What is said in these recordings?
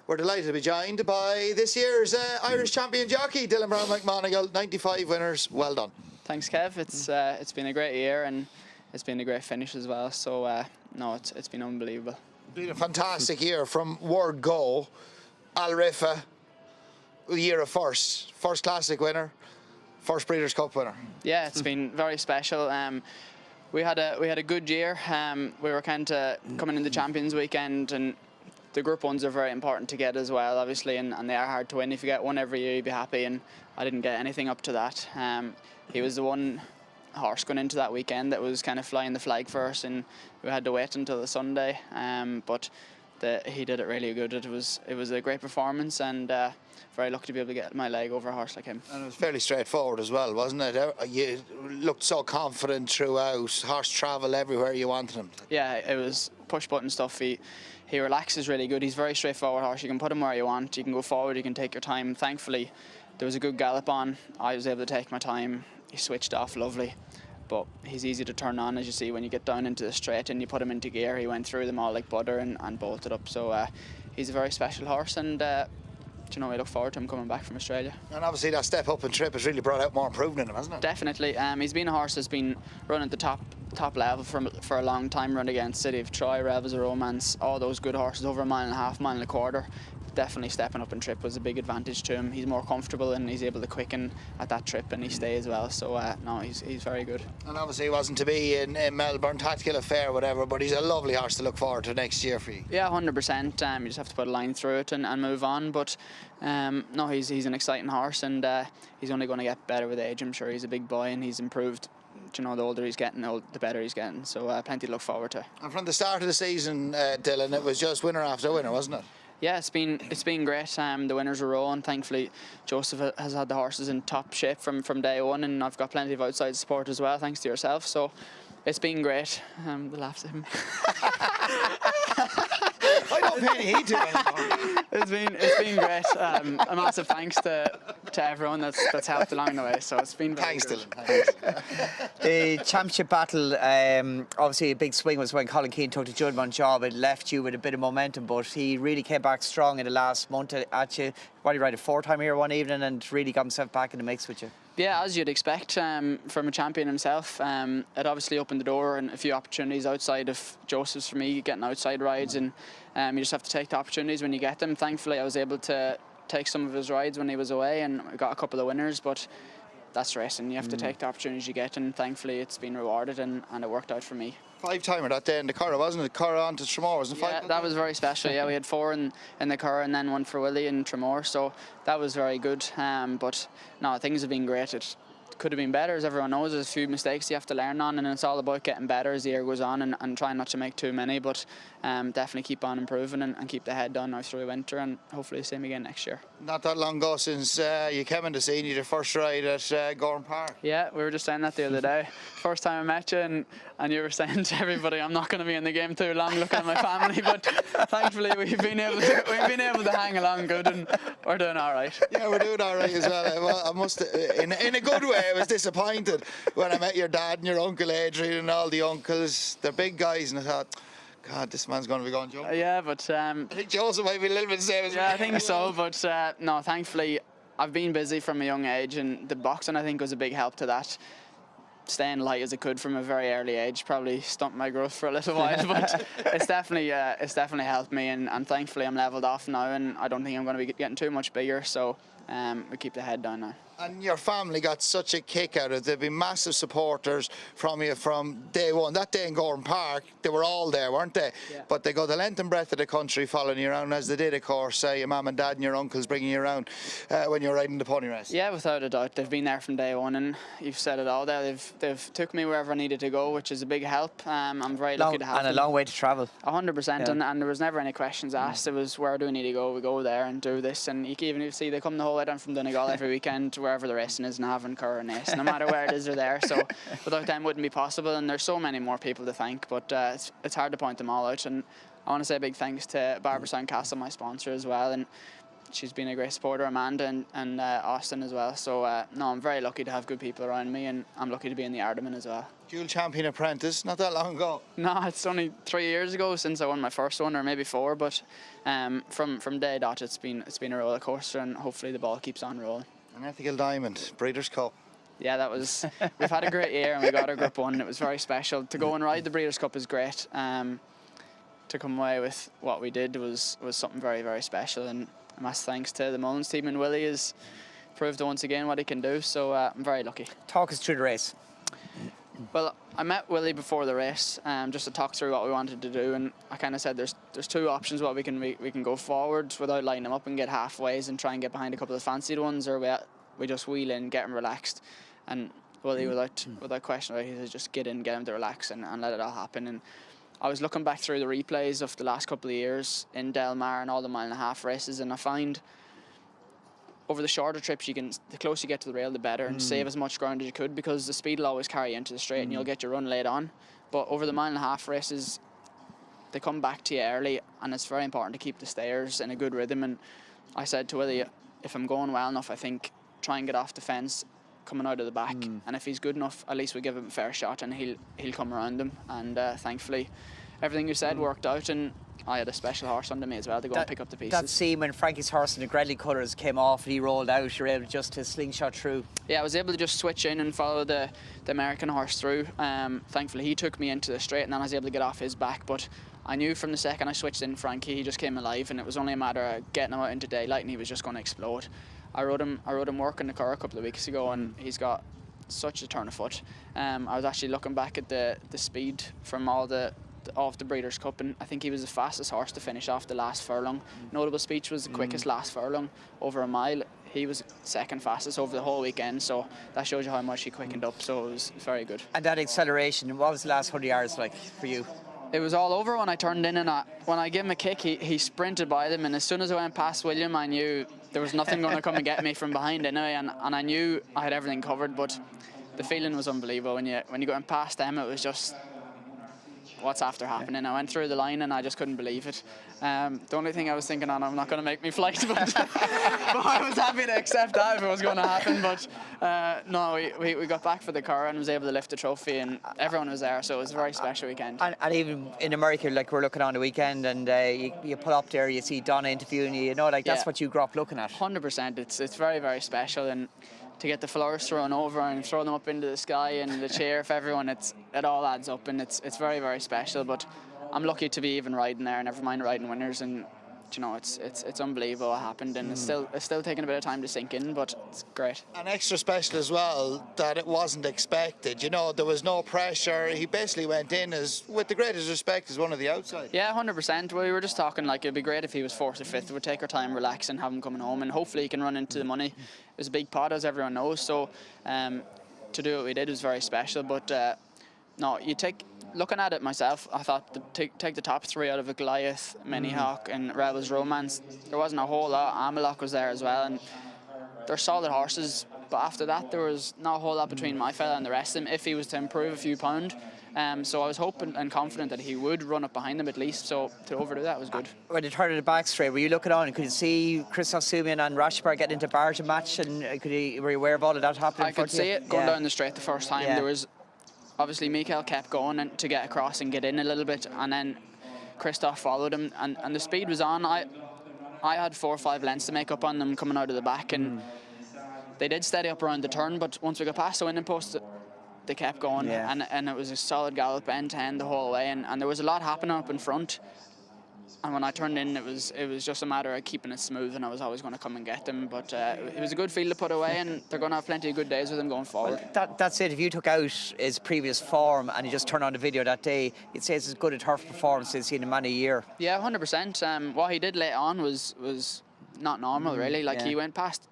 We're delighted to be joined by this year's Irish Champion Jockey, Browne McMonagle, 95 winners. Well done. Thanks, Kev. It's been a great year and it's been a great finish as well. So no, it's been unbelievable. It's been a fantastic year from word go. Riffa, year of first classic winner, first Breeders' Cup winner. Yeah, it's been very special. We had a good year. We were kind of coming into Champions weekend, and the Group 1s are very important to get as well, obviously, and they are hard to win. If you get one every year, you'd be happy, and I didn't get anything up to that. He was the one horse going into that weekend that was kind of flying the flag for us, and we had to wait until the Sunday. But he did it really good. It was a great performance, and very lucky to be able to get my leg over a horse like him. And it was fairly straightforward as well, wasn't it? You looked so confident throughout. Horse travel everywhere you wanted him. Yeah, it was push button stuff. He relaxes really good. He's a very straightforward horse. You can put him where you want. You can go forward. You can take your time. Thankfully, there was a good gallop on. I was able to take my time. He switched off lovely. But he's easy to turn on, as you see, when you get down into the straight and you put him into gear. He went through them all like butter and bolted up. So he's a very special horse, and we look forward to him coming back from Australia. And obviously that step up and trip has really brought out more improvement in him, hasn't it? Definitely. He's been a horse that's been running at the top level for a long time. Run against City of Troy, Rebels of Romance, all those good horses over a mile and a half, mile and a quarter. Definitely stepping up in trip was a big advantage to him. He's more comfortable and he's able to quicken at that trip, and he stays well. So no, he's very good. And obviously he wasn't to be in Melbourne, tactical affair, whatever, but he's a lovely horse to look forward to next year for you. Yeah, 100%. You just have to put a line through it and move on. But no, he's an exciting horse, and he's only going to get better with age. I'm sure he's a big boy and he's improved. The older he's getting, the better he's getting. So plenty to look forward to. And from the start of the season, Dylan, it was just winner after winner, wasn't it? Yeah, it's been great. The winners are rolling. Thankfully, Joseph has had the horses in top shape from day one, and I've got plenty of outside support as well, thanks to yourself. So it's been great. The laughs at him. I don't pay any heed to it anymore. It's been great. A massive thanks to everyone that's helped along the way. So it's been very good. Thanks, Dylan. The championship battle, obviously a big swing was when Colin Keane took the judgment job. It left you with a bit of momentum, but he really came back strong in the last month at you. What, he ride a 4-time here one evening and really got himself back in the mix with you? Yeah, as you'd expect from a champion himself. It obviously opened the door and a few opportunities outside of Joseph's for me, getting outside rides, and you just have to take the opportunities when you get them. Thankfully, I was able to take some of his rides when he was away, and I got a couple of winners, but that's racing. You have to take the opportunities you get, and thankfully it's been rewarded, and it worked out for me. 5-timer that day in the Curragh, wasn't it? Curragh on to Tramore, wasn't it? Yeah, that was very special. Yeah, we had 4 in the Curragh and then 1 for Willie in Tramore, so that was very good. But no, things have been great. It could have been better, as everyone knows. There's a few mistakes you have to learn on, and it's all about getting better as the year goes on and trying not to make too many, but definitely keep on improving and keep the head down now through winter, and hopefully the same again next year. Not that long ago since you came in the scene, you did your first ride at Gowran Park. Yeah, we were just saying that the other day. First time I met you, and you were saying to everybody, I'm not going to be in the game too long, looking at my family, but thankfully we've been able to hang along good, and we're doing all right. Yeah, we're doing all right as well. I must, in a good way, I was disappointed when I met your dad and your uncle Adrian and all the uncles. They're big guys, and I thought, God, this man's going to be going jumping. Yeah, but I think Joseph might be a little bit the same as me. Yeah, I think so, but no, thankfully I've been busy from a young age, and the boxing I think was a big help to that. Staying light as I could from a very early age probably stumped my growth for a little while, but it's definitely helped me, and thankfully I'm levelled off now, and I don't think I'm going to be getting too much bigger, so we keep the head down now. And your family got such a kick out of it. They've been massive supporters from you from day one. That day in Gowran Park, they were all there, weren't they? Yeah. But they go the length and breadth of the country following you around, as they did, of course, your mum and dad and your uncles bringing you around when you were riding the pony race. Yeah, without a doubt. They've been there from day one, and you've said it all there. They've took me wherever I needed to go, which is a big help. I'm very lucky to have them. And a long way to travel. 100%, yeah. and there was never any questions asked. It was, where do we need to go? We go there and do this. And you can even see they come the whole way down from Donegal every weekend, wherever the racing is, and having Curragh and Ace. No matter where it is, they're there. So without them, it wouldn't be possible. And there's so many more people to thank, but it's hard to point them all out. And I want to say a big thanks to Barbara Castle, my sponsor, as well. And she's been a great supporter, Amanda and Austin as well. So no, I'm very lucky to have good people around me, and I'm lucky to be in the Ardaman as well. Dual champion apprentice, not that long ago. No, it's only 3 years ago since I won my first one, or maybe 4. But from day dot, it's been a roller coaster, and hopefully the ball keeps on rolling. An Ethical Diamond, Breeders' Cup. Yeah, that was. We've had a great year, and we got our Group 1. It was very special to go and ride the Breeders' Cup. Is great. To come away with what we did was something very, very special, and a massive thanks to the Mullins team, and Willie has proved once again what he can do. So I'm very lucky. Talk us through the race. Well, I met Willie before the race, just to talk through what we wanted to do, and I kind of said there's 2 options. What we can go forwards without lining them up and get halfways and try and get behind a couple of fancied ones, or we just wheel in, get them relaxed. And Willie, without question, he said just get in, get them to relax, and let it all happen. And I was looking back through the replays of the last couple of years in Del Mar and all the 1.5 mile races, and I find over the shorter trips, the closer you get to the rail, the better, and save as much ground as you could, because the speed will always carry you into the straight, and you'll get your run laid on. But over the 1.5 mile races, they come back to you early, and it's very important to keep the stayers in a good rhythm. And I said to Willie, if I'm going well enough, I think try and get off the fence coming out of the back, and if he's good enough, at least we give him a fair shot, and he'll come around them. And thankfully everything you said worked out, and I had a special horse under me as well to go and pick up the pieces. That scene when Frankie's horse in the Gredley colours came off and he rolled out, you were able just to slingshot through. Yeah, I was able to just switch in and follow the American horse through. Thankfully he took me into the straight, and then I was able to get off his back. But I knew from the second I switched in Frankie, he just came alive, and it was only a matter of getting him out into daylight, and he was just going to explode. I rode him work in the car a couple of weeks ago, and he's got such a turn of foot. I was actually looking back at the speed from all of the Breeders' Cup, and I think he was the fastest horse to finish off the last furlong. Notable Speech was the quickest last furlong, over 1 mile. He was second fastest over the whole weekend, so that shows you how much he quickened up, so it was very good. And that acceleration, what was the last 100 yards like for you? It was all over when I turned in, and when I gave him a kick, he sprinted by them, and as soon as I went past William, I knew there was nothing going to come and get me from behind anyway, and I knew I had everything covered. But the feeling was unbelievable when you went past them. It was just, what's after happening? I went through the line and I just couldn't believe it. The only thing I was thinking on, I'm not going to make me flight, but I was happy to accept that if it was going to happen. But no, we got back for the car and was able to lift the trophy, and everyone was there, so it was a very special weekend. And even in America, like we're looking on the weekend, and you pull up there, you see Donna interviewing you, that's what you grew up looking at. 100%. It's very, very special, and to get the flowers thrown over and throw them up into the sky and the cheer for everyone, it all adds up, and it's very, very special. But I'm lucky to be even riding there, never mind riding winners, and it's unbelievable what happened, and it's still taking a bit of time to sink in, but it's great. And extra special as well that it wasn't expected. There was no pressure. He basically went in as, with the greatest respect, as one of the outside. Yeah, 100%. We were just talking like it'd be great if he was 4th or 5th. We'd take our time, relax, and have him coming home, and hopefully he can run into the money. It was a big pot, as everyone knows, so to do what we did was very special. But no, looking at it myself, I thought take the top 3 out of a Goliath, Minihawk and Rebel's Romance. There wasn't a whole lot. Amalok was there as well, and they're solid horses. But after that, there was not a whole lot between my fella and the rest of them if he was to improve a few pound. So I was hoping and confident that he would run up behind them at least. So to overdo that was good. When you turned the back straight, were you looking on and could you see Christoph Sumian and Rashbar getting into Barge match, and were you aware of all of that happening? I could see it going down the straight the first time. There was obviously Mikael kept going to get across and get in a little bit, and then Christoph followed him, and the speed was on. I had 4 or 5 lengths to make up on them coming out of the back, and they did steady up around the turn, but once we got past the winning post, they kept going, and it was a solid gallop end to end the whole way, and there was a lot happening up in front. And when I turned in, it was just a matter of keeping it smooth, and I was always going to come and get them. But it was a good field to put away, and they're going to have plenty of good days with him going forward. Well, that's it. If you took out his previous form and you just turned on the video that day, you'd say it's as good a turf performance as you've seen in many a year. Yeah, 100%. What he did late on was not normal, really. Like, he went past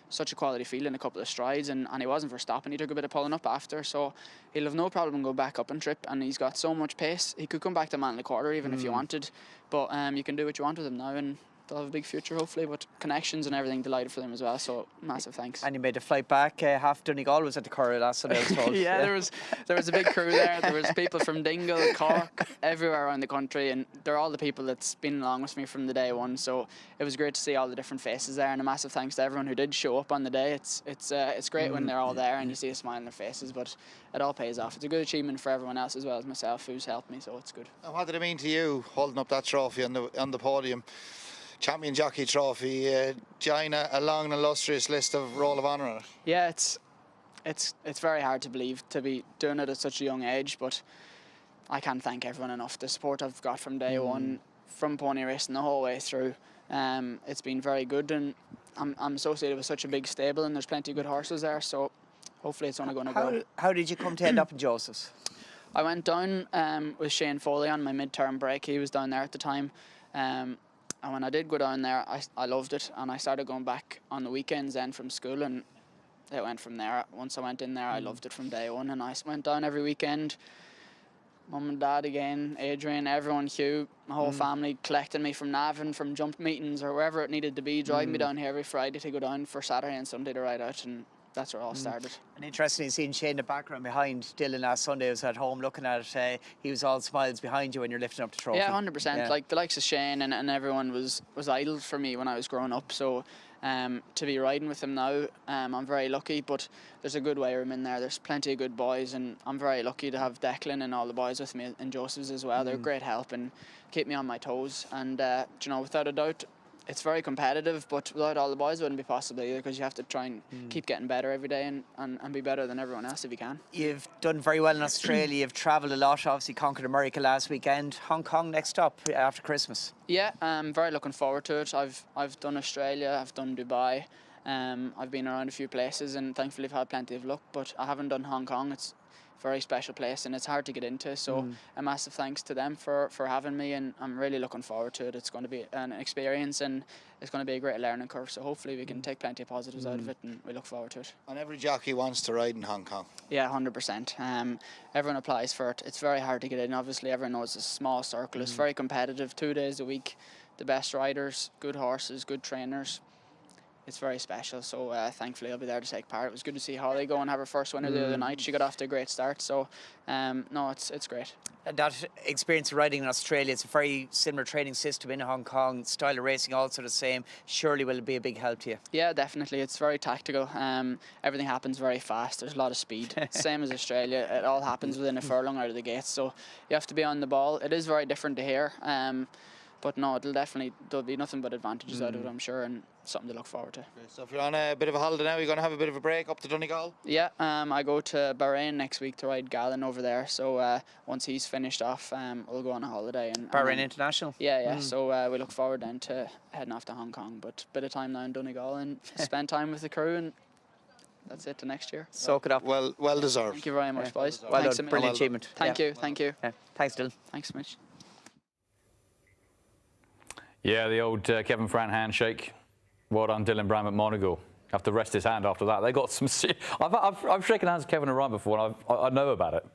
such a quality field in a couple of strides, and he wasn't for stopping. He took a bit of pulling up after, so he'll have no problem going back up and trip, and he's got so much pace. He could come back to man and a quarter even if you wanted, but you can do what you want with him now, and they'll have a big future hopefully. But connections and everything, delighted for them as well. So massive thanks. And you made a flight back. Half Donegal was at the Curragh last Sunday, I was told. Yeah, there was a big crew there. There was people from Dingle, Cork, everywhere around the country, and they're all the people that's been along with me from the day one. So it was great to see all the different faces there, and a massive thanks to everyone who did show up on the day. It's great when they're all there and you see a smile on their faces, but it all pays off. It's a good achievement for everyone else as well as myself who's helped me, so it's good. And what did it mean to you holding up that trophy on the podium? Champion Jockey trophy, join a long and illustrious list of Roll of Honour on it. Yeah, it's very hard to believe to be doing it at such a young age, but I can't thank everyone enough. The support I've got from day one, from pony racing the whole way through, it's been very good, and I'm associated with such a big stable, and there's plenty of good horses there, so hopefully it's only going to grow. How did you come to end up in Joseph's? I went down with Shane Foley on my mid-term break. He was down there at the time. And when I did go down there, I loved it, and I started going back on the weekends then from school, and it went from there. Once I went in there, I loved it from day one, and I went down every weekend. Mum and Dad again, Adrian, everyone, Hugh, my whole family collecting me from Navan, from jump meetings or wherever it needed to be, driving me down here every Friday to go down for Saturday and Sunday to ride out, and that's where it all started. And interestingly, seeing Shane in the background behind Dylan last Sunday, I was at home looking at it. He was all smiles behind you when you're lifting up the trophy. Yeah, 100%. Yeah. Like the likes of Shane and everyone was idols for me when I was growing up. So to be riding with him now, I'm very lucky. But there's a good way room in there. There's plenty of good boys, and I'm very lucky to have Declan and all the boys with me, and Joseph's as well. They're great help and keep me on my toes. And you know, without a doubt, it's very competitive, but without all the boys it wouldn't be possible either, because you have to try and keep getting better every day and be better than everyone else if you can. You've done very well in Australia. You've travelled a lot, obviously conquered America last weekend. Hong Kong next up after Christmas. Yeah, I'm very looking forward to it. I've done Australia, I've done Dubai. I've been around a few places and thankfully I've had plenty of luck, but I haven't done Hong Kong. It's a very special place and it's hard to get into, so a massive thanks to them for having me, and I'm really looking forward to it. It's going to be an experience and it's going to be a great learning curve, so hopefully we can take plenty of positives out of it, and we look forward to it. And every jockey wants to ride in Hong Kong. Yeah, 100%. Everyone applies for it. It's very hard to get in. Obviously everyone knows it's a small circle. It's very competitive, 2 days a week, the best riders, good horses, good trainers. It's very special, so thankfully I'll be there to take part. It was good to see Holly go and have her first winner the other night. She got off to a great start, so no, it's great. And that experience of riding in Australia, it's a very similar training system in Hong Kong, style of racing also the same. Surely will it be a big help to you? Yeah, definitely. It's very tactical. Everything happens very fast. There's a lot of speed. Same as Australia. It all happens within a furlong out of the gates, so you have to be on the ball. It is very different to here. But no, there'll be nothing but advantages out of it, I'm sure, and something to look forward to. So if you're on a bit of a holiday now, you're going to have a bit of a break up to Donegal? Yeah, I go to Bahrain next week to ride Gallon over there, so once he's finished off, we'll go on a holiday. And Bahrain International? Yeah, so we look forward then to heading off to Hong Kong, but a bit of time now in Donegal and spend time with the crew, and that's it to next year. Soak it up. Well deserved. Thank you very much, boys. Well Thanks done, brilliant achievement. Thank you. Yeah. Thanks, Dylan. Thanks so much. Yeah, the old Kevin Fran handshake. Well done, Dylan Browne McMonagle. Have to rest his hand after that. They got some. I've shaken hands with Kevin and Ryan before, and I know about it.